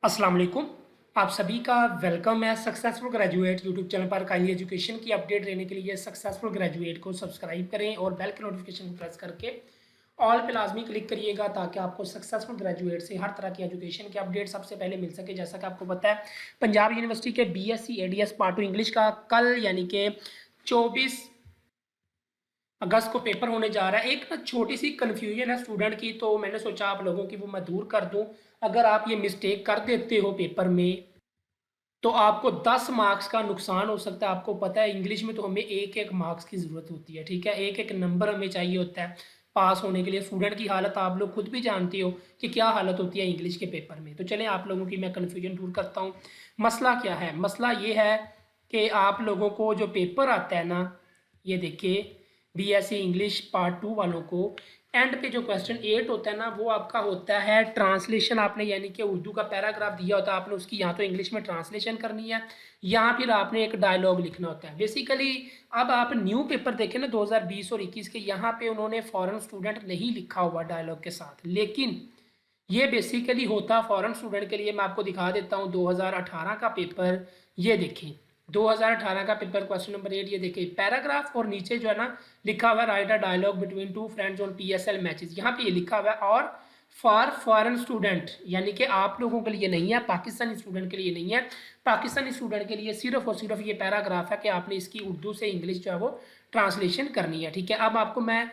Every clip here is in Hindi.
अस्सलाम वालेकुम। आप सभी का वेलकम है सक्सेसफुल ग्रेजुएट यूट्यूब चैनल पर। काइंडली एजुकेशन की अपडेट लेने के लिए सक्सेसफुल ग्रेजुएट को सब्सक्राइब करें और बेल के नोटिफिकेशन को प्रेस करके ऑल पे लाजमी क्लिक करिएगा ताकि आपको सक्सेसफुल ग्रेजुएट से हर तरह की एजुकेशन की अपडेट सबसे पहले मिल सके। जैसा कि आपको पता है, पंजाब यूनिवर्सिटी के BSc ADS part two English का कल यानी कि 24 अगस्त को पेपर होने जा रहा है। एक ना छोटी सी कन्फ्यूजन है स्टूडेंट की, तो मैंने सोचा आप लोगों की वो मैं दूर कर दूं। अगर आप ये मिस्टेक कर देते हो पेपर में तो आपको 10 मार्क्स का नुकसान हो सकता है। आपको पता है इंग्लिश में तो हमें एक एक मार्क्स की ज़रूरत होती है, ठीक है, एक एक नंबर हमें चाहिए होता है पास होने के लिए। स्टूडेंट की हालत आप लोग खुद भी जानते हो कि क्या हालत होती है इंग्लिश के पेपर में। तो चलें आप लोगों की मैं कन्फ्यूजन दूर करता हूँ। मसला क्या है? मसला ये है कि आप लोगों को जो पेपर आता है ना, ये देखिए, बीएससी इंग्लिश पार्ट टू वालों को एंड पे जो क्वेश्चन 8 होता है ना, वो आपका होता है ट्रांसलेशन। आपने यानी कि उर्दू का पैराग्राफ दिया होता है, आपने उसकी यहाँ तो इंग्लिश में ट्रांसलेशन करनी है, यहाँ फिर आपने एक डायलॉग लिखना होता है बेसिकली। अब आप न्यू पेपर देखें ना 2020 और 21 के, यहाँ पे उन्होंने फॉरेन स्टूडेंट नहीं लिखा हुआ डायलॉग के साथ, लेकिन ये बेसिकली होता फॉरेन स्टूडेंट के लिए। मैं आपको दिखा देता हूँ 2018 का पेपर, ये देखें 2018 का पेपर क्वेश्चन नंबर 8, ये देखिए पैराग्राफ और नीचे जो है ना लिखा हुआ है write a dialogue between two friends on PSL matches. यहाँ पे ये लिखा हुआ है और फॉर फॉरेन स्टूडेंट, यानी कि आप लोगों के लिए नहीं है, पाकिस्तानी स्टूडेंट के लिए नहीं है। पाकिस्तानी स्टूडेंट के लिए सिर्फ और सिर्फ ये पैराग्राफ है कि आपने इसकी उर्दू से इंग्लिश जो है वो ट्रांसलेशन करनी है, ठीक है। अब आपको मैं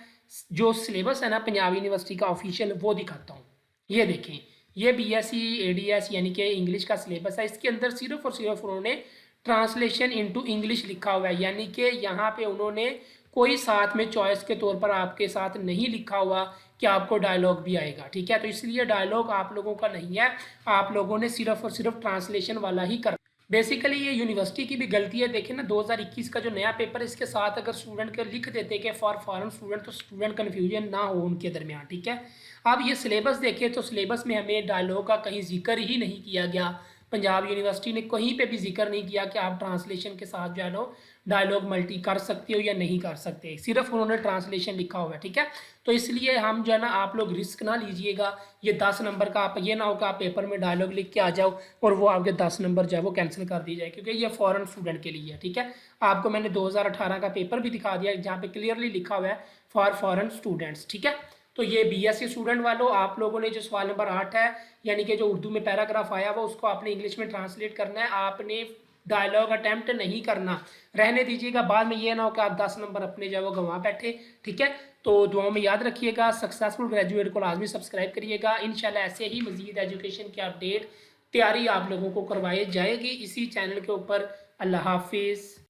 जो सिलेबस है ना पंजाब यूनिवर्सिटी का ऑफिशियल वो दिखाता हूँ। ये देखें, ये बीएससी एडीएस यानी कि इंग्लिश का सिलेबस है। इसके अंदर सिर्फ और सिर्फ उन्होंने ट्रांसलेशन इनटू इंग्लिश लिखा हुआ है, यानी कि यहाँ पे उन्होंने कोई साथ में चॉइस के तौर पर आपके साथ नहीं लिखा हुआ कि आपको डायलॉग भी आएगा, ठीक है। तो इसलिए डायलॉग आप लोगों का नहीं है, आप लोगों ने सिर्फ और सिर्फ ट्रांसलेशन वाला ही कर। बेसिकली ये यूनिवर्सिटी की भी गलती है। देखिए ना 2021 का जो नया पेपर है, इसके साथ अगर स्टूडेंट के लिख देते कि फॉर फॉरेन स्टूडेंट, तो स्टूडेंट कन्फ्यूजन ना हो उनके दरमियान, ठीक है। अब ये सिलेबस देखिए तो सिलेबस में हमें डायलॉग का कहीं जिक्र ही नहीं किया गया। पंजाब यूनिवर्सिटी ने कहीं पे भी जिक्र नहीं किया कि आप ट्रांसलेशन के साथ जो है लो डायलॉग मल्टी कर सकते हो या नहीं कर सकते, सिर्फ उन्होंने ट्रांसलेशन लिखा हुआ है, ठीक है। तो इसलिए हम जो है ना, आप लोग रिस्क ना लीजिएगा ये 10 नंबर का। आप ये ना हो कि आप पेपर में डायलॉग लिख के आ जाओ और वो आपके 10 नंबर जो है वो कैंसिल कर दी जाए, क्योंकि ये फॉरेन स्टूडेंट के लिए है, ठीक है। आपको मैंने 2018 का पेपर भी दिखा दिया जहाँ पे क्लियरली लिखा हुआ है फॉर फॉरेन स्टूडेंट्स, ठीक है। तो ये बीएससी स्टूडेंट वालों, आप लोगों ने जो सवाल नंबर 8 है यानी कि जो उर्दू में पैराग्राफ आया हुआ उसको आपने इंग्लिश में ट्रांसलेट करना है, आपने डायलॉग अटेम्प्ट नहीं करना, रहने दीजिएगा। बाद में ये ना हो कि आप 10 नंबर अपने जो वो गंवा बैठे, ठीक है। तो दुआओं में याद रखिएगा, सक्सेसफुल ग्रेजुएट को लाजमी सब्सक्राइब करिएगा। इंशाल्लाह ऐसे ही मजीद एजुकेशन की अपडेट तैयारी आप लोगों को करवाई जाएगी इसी चैनल के ऊपर। अल्लाह हाफिज़।